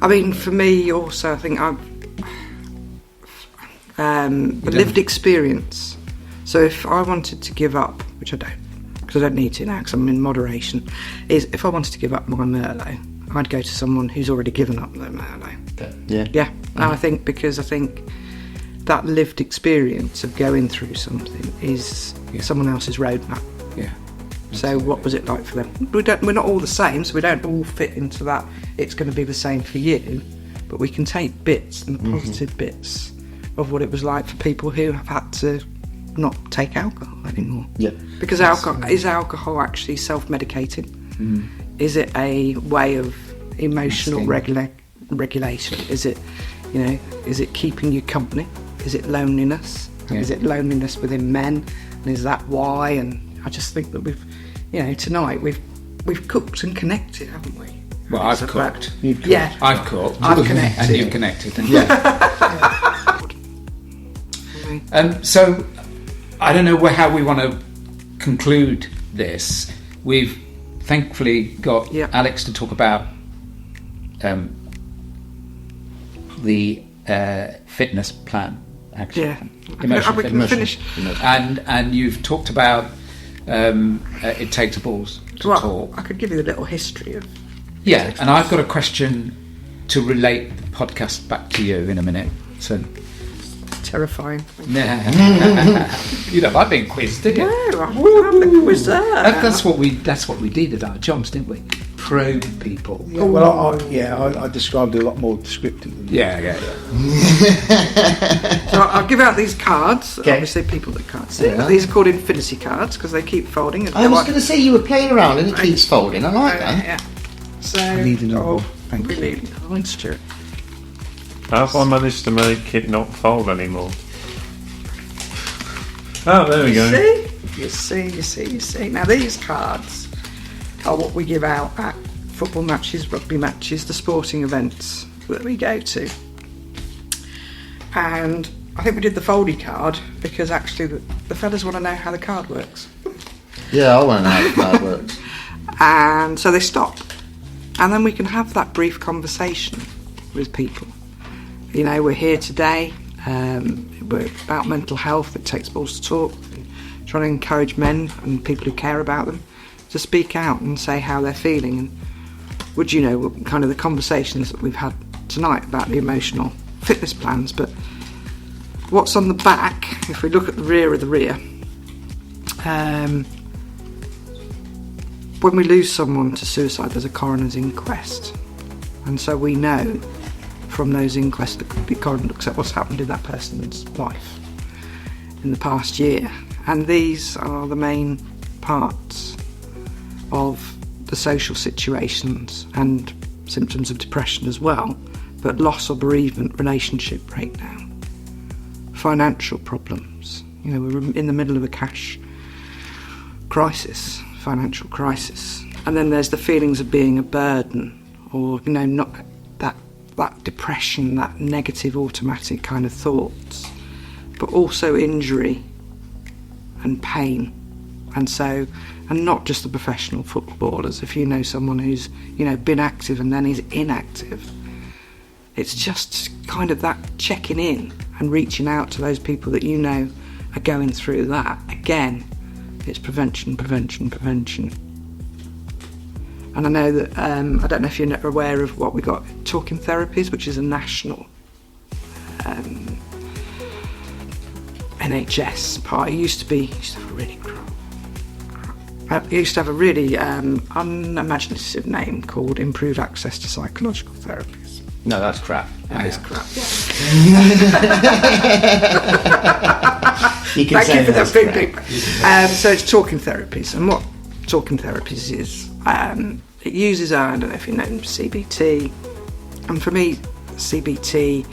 I mean, for me also, I think the lived experience. So if I wanted to give up, which I don't, because I don't need to now because I'm in moderation, is if I wanted to give up my Merlot, I'd go to someone who's already given up their Merlot. Yeah. And I think that lived experience of going through something is someone else's roadmap. Yeah. So what was it like for them? We're not all the same, so we don't all fit into that. It's going to be the same for you, but we can take bits and positive bits of what it was like for people who have had to not take alcohol anymore. Yeah. Because is alcohol actually self-medicating? Is it a way of emotional regulation? Is it, is it keeping you company? Is it loneliness? Is it loneliness within men? And is that why? And I just think that tonight we've we've cooked and connected, haven't we? Well, I've It's about- cooked. Yeah, I've cooked. I've connected. And you've connected. Yeah. So, I don't know how we want to conclude this. We've thankfully got Yeah. Alex to talk about the fitness plan. Actually, Yeah. Emotional We can fitness. finish. And you've talked about it takes balls to Well, talk. I could give you a little history of. Yeah, and I've got a question to relate the podcast back to you in a minute. So, Terrifying. you don't like being quizzed, do you? No, I'm the quizzer. That's what we did at our jobs, didn't we? Probe people. Yeah, well, I described it a lot more descriptive than Yeah. So I'll give out these cards. Okay. Obviously, people that can't see. Yeah. These are called infinity cards because they keep folding. I was going to say you were playing around and it keeps folding. I like that. Yeah. So, I need another one. Thank you. really nice, Stuart. How have I managed to make it not fold anymore? Oh, there we go. You see. Now these cards are what we give out at football matches, rugby matches, the sporting events that we go to. And I think we did the foldy card because actually the fellas want to know how the card works. Yeah, I want to know how the card works. And so they stop. And then we can have that brief conversation with people. You know, we're here today. We're about mental health. It takes balls to talk. Trying to encourage men and people who care about them to speak out and say how they're feeling. And would you know, kind of the conversations that we've had tonight about the emotional fitness plans. But what's on the back, if we look at the rear of the rear, when we lose someone to suicide, there's a coroner's inquest. And so we know from those inquests that the coroner looks at what's happened in that person's life in the past year. And these are the main parts of the social situations and symptoms of depression as well, but loss or bereavement, relationship breakdown, financial problems. You know, we're in the middle of a cash crisis, financial crisis. And then there's the feelings of being a burden, or, you know, not that depression, that negative automatic kind of thoughts, but also injury and pain. And so, and not just the professional footballers. If you know someone who's, you know, been active and then is inactive, it's just kind of that checking in and reaching out to those people that you know are going through that. Again, it's prevention. And I know that, I don't know if you're aware of what we got, Talking Therapies, which is a national NHS part. It used to have a really unimaginative name called Improved Access to Psychological Therapies. No, that's crap. That is crap. You can Thank say you for that's that crap. big. So it's Talking Therapies, and what Talking Therapies is, it uses, I don't know if you know CBT, and for me, CBT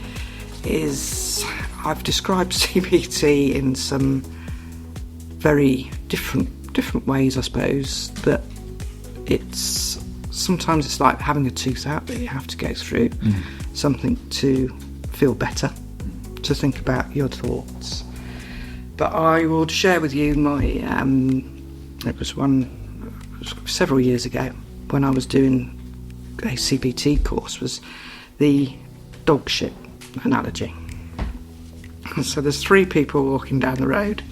is, I've described CBT in some very different ways, I suppose, that sometimes it's like having a tooth out that you have to go through something to feel better, to think about your thoughts. But I will share with you my, it was several years ago when I was doing a CBT course, was the dog shit analogy. So there's 3 people walking down the road,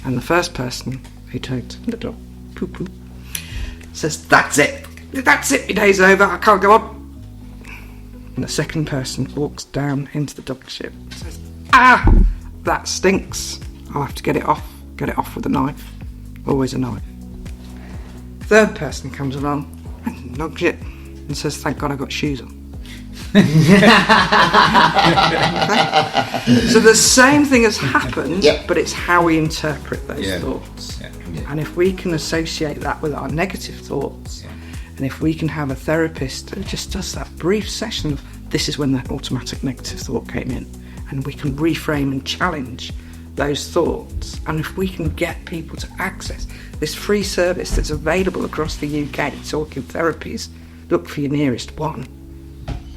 and the first person who takes the dog poo-poo says, "That's it, my day's over, I can't go on." And the second person walks down into the dog shit and says, "Ah, that stinks, I'll have to get it off with a knife." Always a knife. Third person comes along and dog shit and says, "Thank God I got shoes on." So the same thing has happened, Yep. but it's how we interpret those Yeah. thoughts. Yeah. And if we can associate that with our negative thoughts, and if we can have a therapist who just does that brief session of, this is when that automatic negative thought came in, and we can reframe and challenge those thoughts. And if we can get people to access this free service that's available across the UK, talking therapies, look for your nearest one,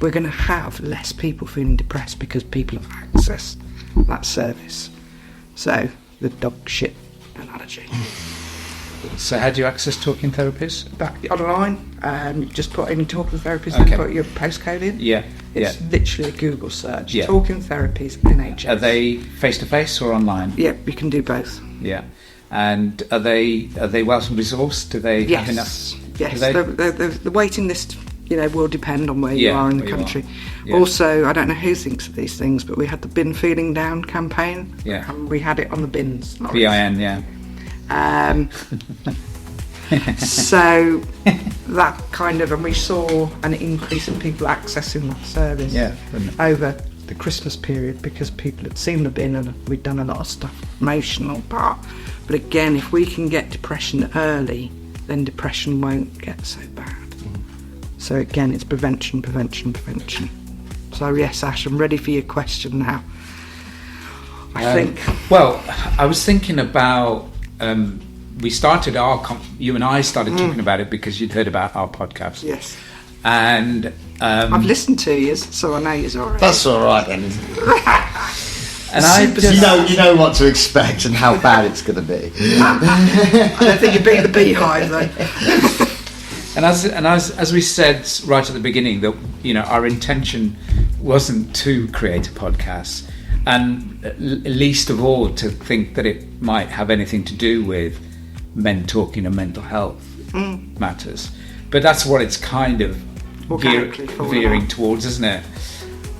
we're going to have less people feeling depressed because people have accessed that service. So, the dog shit analogy. So how do you access talking therapies? Back online, just put in talking therapies Okay. and put your postcode in. Yeah, It's literally a Google search. Yeah. Talking therapies, NHS. Are they face-to-face or online? Yeah, you can do both. Yeah. And are they well resourced? Do they have enough? Yes. Do they? The waiting list, will depend on where you Yeah, are in the where you country. are. Yeah. Also, I don't know who thinks of these things, but we had the bin feeling down campaign. Yeah. And we had it on the bins. not BIN, yeah. So that kind of, and we saw an increase in people accessing that service over the Christmas period because people had seen the bin and we'd done a lot of stuff, emotional part. But again, if we can get depression early, then depression won't get so bad. So again, it's prevention. So yes, Ash, I'm ready for your question now. I think. Well, I was thinking about. We started you and I started talking about it because you'd heard about our podcast. Yes. And I've listened to you, so I know you're alright. That's all right then. and I just, You know what to expect and how bad it's going to be. I don't think you'd be the beehive though. and as we said right at the beginning, that our intention wasn't to create a podcast, and least of all to think that it might have anything to do with men talking and mental health matters. But that's what it's kind of veering towards, isn't it?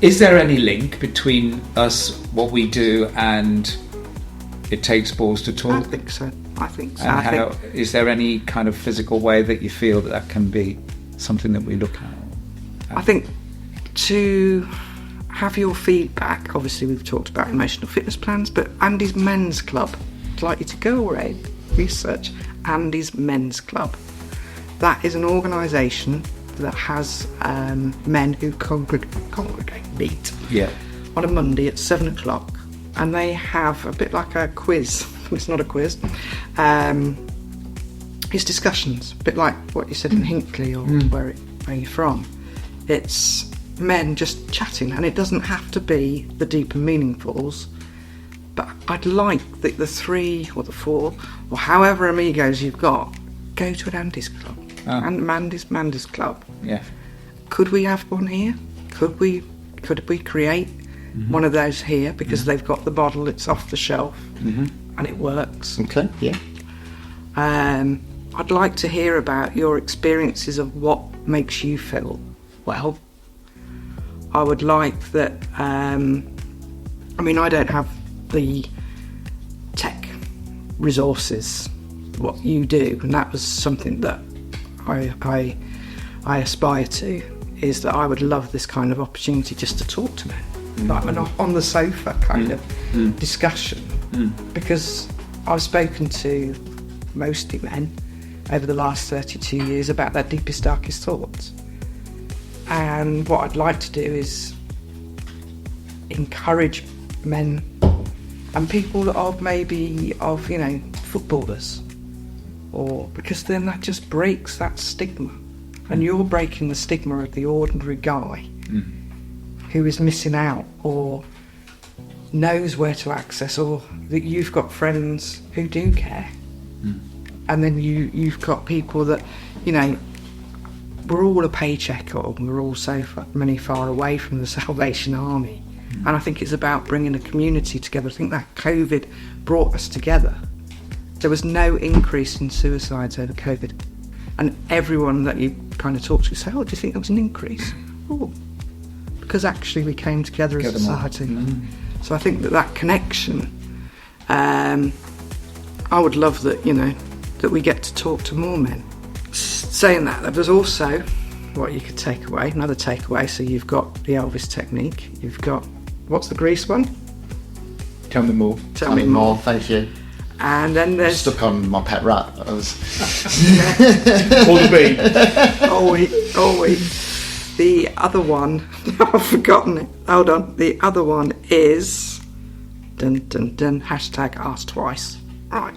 Is there any link between us, what we do, and It Takes Balls to Talk? I think so. And is there any kind of physical way that you feel that can be something that we look at? I think to have your feedback, obviously we've talked about emotional fitness plans, but Andy's Men's Club, I'd like you to go away, research Andy's Men's Club. That is an organisation that has men who meet on a Monday at 7 o'clock, and they have a bit like a quiz. It's not a quiz. It's discussions, a bit like what you said in Hinckley or where you're from. It's men just chatting, and it doesn't have to be the deep and meaningfuls. But I'd like that the 3 or the 4 or however amigos you've got, go to an Andy's Club. And Mandy's Club. Yeah. Could we have one here? Could we create one of those here? Because they've got the bottle, it's off the shelf, and it works. Okay, yeah. I'd like to hear about your experiences of what makes you feel well. I would like that, I don't have the tech resources, what you do, and that was something that I aspire to, is that I would love this kind of opportunity just to talk to men, like an on the sofa kind of discussion, because I've spoken to mostly men over the last 32 years about their deepest, darkest thoughts, and what I'd like to do is encourage men and people of footballers, or because then that just breaks that stigma, and you're breaking the stigma of the ordinary guy who is missing out or knows where to access, or that you've got friends who do care, and then you've got people that we're all a paycheck, or we're all so far away from the Salvation Army. And I think it's about bringing a community together. I think that COVID brought us together. There was no increase in suicides over COVID. And everyone that you kind of talk to say, do you think there was an increase? Oh, because actually we came together as a society. So I think that connection, I would love that, that we get to talk to more men. Saying that, there's also what you could take away, another takeaway. So you've got the Elvis technique, you've got, what's the Greece one? Tell me more. Tell me more, thank you. And then there's... Stuck on my pet rat. Or the bee. The other one, I've forgotten it. Hold on. The other one is Dun, dun, dun. Hashtag ask twice. Right.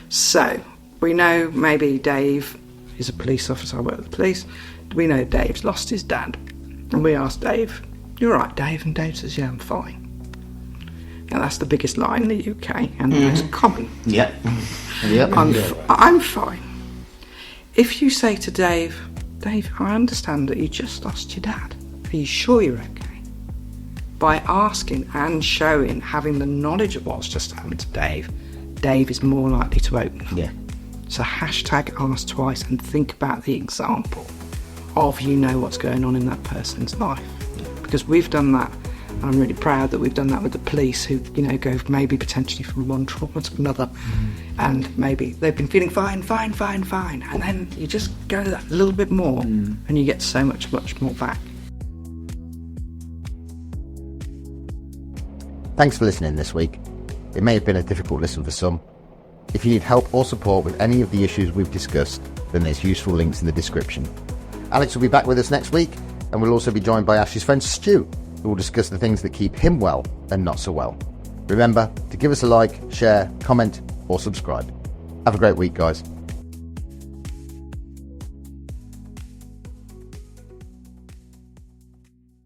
So, we know maybe Dave is a police officer. I work with the police. We know Dave's lost his dad. And we ask Dave, "You're right, Dave?" And Dave says, "Yeah, I'm fine." Now, that's the biggest lie in the UK and the most common. Yep. I'm fine. If you say to Dave, "Dave, I understand that you just lost your dad. Are you sure you're okay?" By asking and showing, having the knowledge of what's just happened to Dave, Dave is more likely to open up. Yeah. So hashtag ask twice and think about the example of what's going on in that person's life. Because we've done that. I'm really proud that we've done that with the police who, go maybe potentially from one trauma to another. And maybe they've been feeling fine. And then you just go that a little bit more and you get so much more back. Thanks for listening this week. It may have been a difficult listen for some. If you need help or support with any of the issues we've discussed, then there's useful links in the description. Alex will be back with us next week, and we'll also be joined by Ash's friend Stu, who will discuss the things that keep him well and not so well. Remember to give us a like, share, comment, or subscribe. Have a great week, guys.